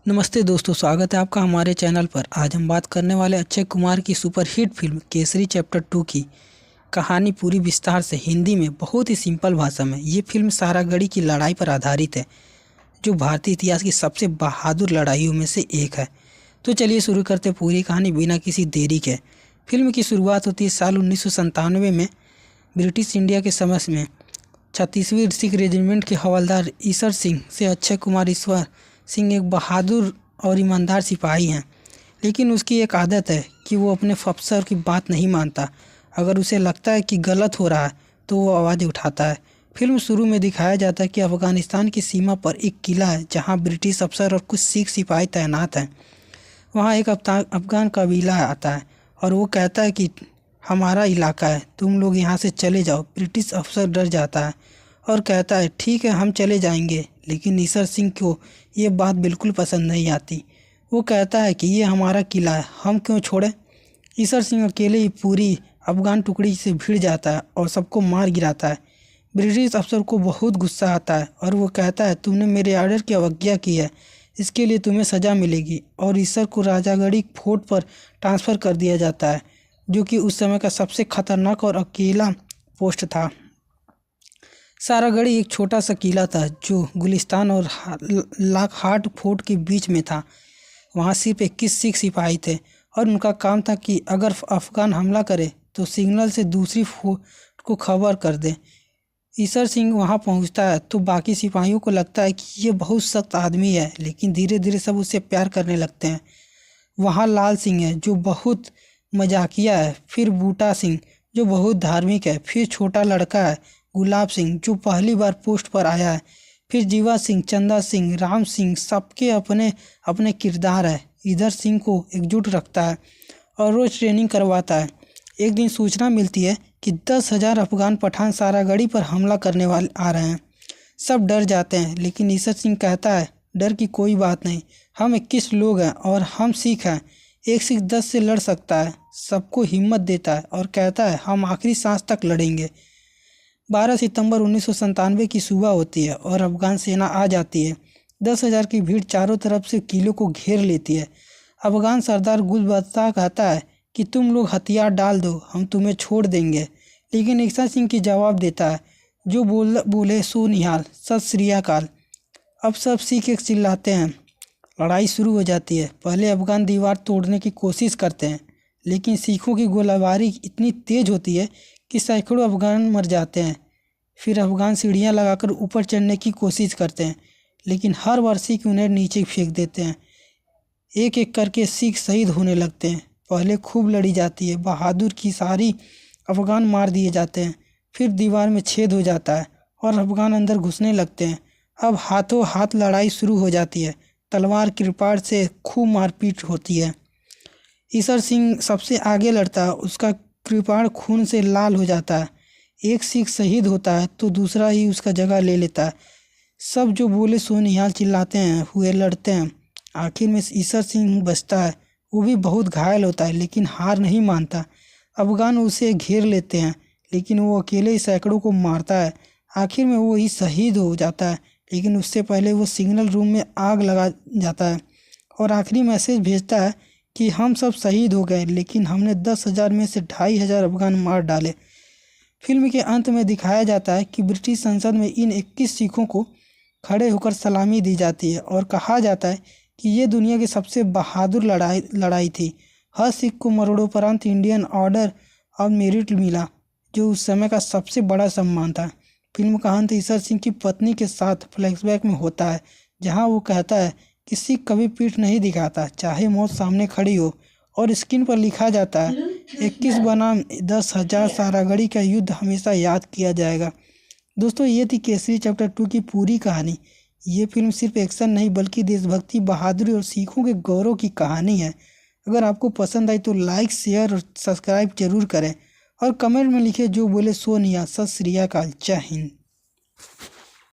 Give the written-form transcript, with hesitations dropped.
नमस्ते दोस्तों, स्वागत है आपका हमारे चैनल पर। आज हम बात करने वाले अक्षय कुमार की सुपरहिट फिल्म केसरी चैप्टर 2 की कहानी पूरी विस्तार से हिंदी में बहुत ही सिंपल भाषा में। ये फिल्म सारागढ़ी की लड़ाई पर आधारित है, जो भारतीय इतिहास की सबसे बहादुर लड़ाइयों में से एक है। तो चलिए शुरू करते हैं पूरी कहानी बिना किसी देरी के। फिल्म की शुरुआत होती है साल 1997 में। ब्रिटिश इंडिया के समय में 36वीं सिख रेजिमेंट के हवलदार ईश्वर सिंह से अक्षय कुमार ईश्वर सिंह एक बहादुर और ईमानदार सिपाही हैं, लेकिन उसकी एक आदत है कि वो अपने अफसर की बात नहीं मानता। अगर उसे लगता है कि गलत हो रहा है तो वो आवाज़ उठाता है। फिल्म शुरू में दिखाया जाता है कि अफ़गानिस्तान की सीमा पर एक किला है जहां ब्रिटिश अफसर और कुछ सिख सिपाही तैनात हैं। वहां एक अफ़गान कबीला आता है और वो कहता है कि हमारा इलाका है, तुम लोग यहाँ से चले जाओ। ब्रिटिश अफसर डर जाता है और कहता है ठीक है, हम चले जाएंगे। लेकिन ईश्वर सिंह को ये बात बिल्कुल पसंद नहीं आती। वो कहता है कि ये हमारा किला है, हम क्यों छोड़ें। ईश्वर सिंह अकेले ही पूरी अफगान टुकड़ी से भिड़ जाता है और सबको मार गिराता है। ब्रिटिश अफसर को बहुत गुस्सा आता है और वो कहता है तुमने मेरे ऑर्डर की अवज्ञा की है, इसके लिए तुम्हें सज़ा मिलेगी। और ईश्वर को राजागढ़ी फोर्ट पर ट्रांसफ़र कर दिया जाता है, जो कि उस समय का सबसे खतरनाक और अकेला पोस्ट था। सारागढ़ी एक छोटा सा किला था जो गुलिस्तान और लाकहार्ट फोर्ट के बीच में था। वहाँ सिर्फ 21 सिख सिपाही थे और उनका काम था कि अगर अफ़गान हमला करे तो सिग्नल से दूसरी फोर्ट को खबर कर दे। ईश्वर सिंह वहाँ पहुँचता है तो बाकी सिपाहियों को लगता है कि ये बहुत सख्त आदमी है, लेकिन धीरे धीरे सब उससे प्यार करने लगते हैं। वहाँ लाल सिंह है जो बहुत मजाकिया है, फिर बूटा सिंह जो बहुत धार्मिक है, फिर छोटा लड़का है गुलाब सिंह जो पहली बार पोस्ट पर आया है, फिर जीवा सिंह, चंदा सिंह, राम सिंह, सबके अपने अपने किरदार है। इधर सिंह को एकजुट रखता है और रोज़ ट्रेनिंग करवाता है। एक दिन सूचना मिलती है कि 10,000 अफगान पठान सारागढ़ी पर हमला करने वाले आ रहे हैं। सब डर जाते हैं, लेकिन ईश्वर सिंह कहता है डर की कोई बात नहीं, हम 21 लोग हैं और हम सिख हैं। एक सिख 10 से लड़ सकता है। सबको हिम्मत देता है और कहता है हम आखिरी सांस तक लड़ेंगे। 12 सितंबर 1997 की सुबह होती है और अफगान सेना आ जाती है। 10,000 की भीड़ चारों तरफ से किले को घेर लेती है। अफगान सरदार गुलबख्तर कहता है कि तुम लोग हथियार डाल दो, हम तुम्हें छोड़ देंगे। लेकिन ईश्वर सिंह की जवाब देता है जो बोले सो निहाल, सत श्री अकाल। अब सब सिख एक चिल्लाते हैं। लड़ाई शुरू हो जाती है। पहले अफगान दीवार तोड़ने की कोशिश करते हैं, लेकिन सिखों की गोलाबारी इतनी तेज होती है कि सैकड़ों अफगान मर जाते हैं। फिर अफगान सीढ़ियाँ लगाकर ऊपर चढ़ने की कोशिश करते हैं, लेकिन हर बार सिख उन्हें नीचे फेंक देते हैं। एक एक करके सिख शहीद होने लगते हैं। पहले खूब लड़ी जाती है, बहादुर की सारी अफगान मार दिए जाते हैं। फिर दीवार में छेद हो जाता है और अफगान अंदर घुसने लगते हैं। अब हाथों हाथ लड़ाई शुरू हो जाती है। तलवार कृपाण से खूब मारपीट होती है। ईश्वर सिंह सबसे आगे लड़ता है, उसका कृपाण खून से लाल हो जाता है। एक सिख शहीद होता है तो दूसरा ही उसका जगह ले लेता है। सब जो बोले सो निहाल चिल्लाते हैं, हुए लड़ते हैं। आखिर में ईश्वर सिंह बचता है। वो भी बहुत घायल होता है, लेकिन हार नहीं मानता। अफगान उसे घेर लेते हैं, लेकिन वो अकेले ही सैकड़ों को मारता है। आखिर में वो ही शहीद हो जाता है, लेकिन उससे पहले वो सिग्नल रूम में आग लगा जाता है और आखिरी मैसेज भेजता है कि हम सब शहीद हो गए, लेकिन हमने 10,000 में से 2,500 अफगान मार डाले। फिल्म के अंत में दिखाया जाता है कि ब्रिटिश संसद में इन 21 सिखों को खड़े होकर सलामी दी जाती है और कहा जाता है कि ये दुनिया की सबसे बहादुर लड़ाई थी। हर सिख को मरणोपरांत इंडियन ऑर्डर ऑफ मेरिट मिला, जो उस समय का सबसे बड़ा सम्मान था। फिल्म का अंत ईश्वर सिंह की पत्नी के साथ फ्लैशबैक में होता है, जहां वो कहता है कि सिख कभी पीठ नहीं दिखाता, चाहे मौत सामने खड़ी हो। और स्क्रीन पर लिखा जाता है 21 बनाम 10,000 सारागढ़ी का युद्ध हमेशा याद किया जाएगा। दोस्तों, ये थी केसरी चैप्टर 2 की पूरी कहानी। ये फिल्म सिर्फ एक्शन नहीं बल्कि देशभक्ति, बहादुरी और सिखों के गौरव की कहानी है। अगर आपको पसंद आई तो लाइक, शेयर और सब्सक्राइब जरूर करें और कमेंट में लिखें जो बोले सो निया। सत श्री अकाल। जय हिंद।